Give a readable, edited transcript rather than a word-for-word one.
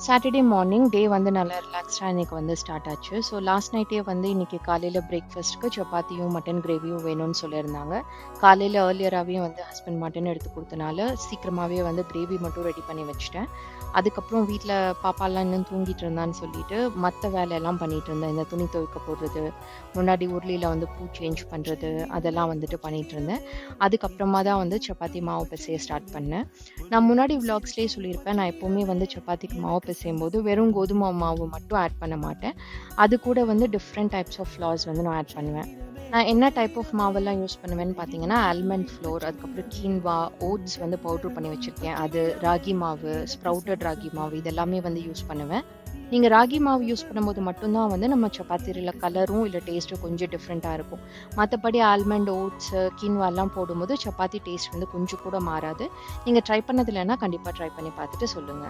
Saturday morning டே வந்து நல்லா ரிலாக்ஸ்டாக இன்னைக்கு வந்து ஸ்டார்ட் ஆச்சு. ஸோ லாஸ்ட் நைட்டே வந்து இன்னைக்கு காலையில் பிரேக்ஃபாஸ்ட்டுக்கு சப்பாத்தியும் மட்டன் கிரேவியும் வேணும்னு சொல்லியிருந்தாங்க. காலையில் ஏர்லியராகவே வந்து ஹஸ்பண்ட் மட்டன் எடுத்து கொடுத்தனால சீக்கிரமாகவே வந்து கிரேவி மட்டும் ரெடி பண்ணி வச்சுட்டேன். அதுக்கப்புறம் வீட்டில் பாப்பாலாம் இன்னும் தூங்கிட்டு இருந்தான்னு சொல்லிட்டு மற்ற வேலையெல்லாம் பண்ணிட்டு இருந்தேன். இந்த துணி துவைக்க போடுறது, முன்னாடி உருளியில் வந்து பூ சேஞ்ச் பண்ணுறது, அதெல்லாம் வந்துட்டு பண்ணிட்டு இருந்தேன். அதுக்கப்புறமா தான் வந்து சப்பாத்தி மாவு பிசைய ஸ்டார்ட் பண்ணேன். நான் முன்னாடி விளாக்ஸ்லேயே சொல்லியிருப்பேன், நான் எப்போவுமே வந்து சப்பாத்திக்கு மாவு பிசையும்போது வெறும் கோதுமை மாவு மட்டும் ஆட் பண்ண மாட்டேன். அது கூட வந்து டிஃப்ரெண்ட் டைப்ஸ் ஆஃப் ஃப்ளார்ஸ் வந்து நான் ஆட் பண்ணுவேன். நான் என்ன டைப் ஆஃப் மாவெல்லாம் யூஸ் பண்ணுவேன்னு பார்த்தீங்கன்னா, ஆல்மண்ட் ஃப்ளோர், அதுக்கப்புறம் கீன்வா, ஓட்ஸ் வந்து பவுடர் பண்ணி வச்சுருக்கேன். அது ராகி மாவு, ஸ்ப்ரவுட்டட் ராகி மாவு இதெல்லாமே வந்து யூஸ் பண்ணுவேன். நீங்க ராகி மாவு யூஸ் பண்ணும்போது மட்டும் தான் வந்து நம்ம சப்பாத்தில கலரும் இல்ல டேஸ்ட்டும் கொஞ்சம் டிஃப்ரெண்ட்டா இருக்கும். மத்தபடி ஆல்மண்ட், ஓட்ஸ், கீன்வாலாம் போடும்போது சப்பாத்தி டேஸ்ட் வந்து கொஞ்சம் கூட மாறாது. நீங்க ட்ரை பண்ணது இல்லன்னா கண்டிப்பா ட்ரை பண்ணி பார்த்துட்டு சொல்லுங்க.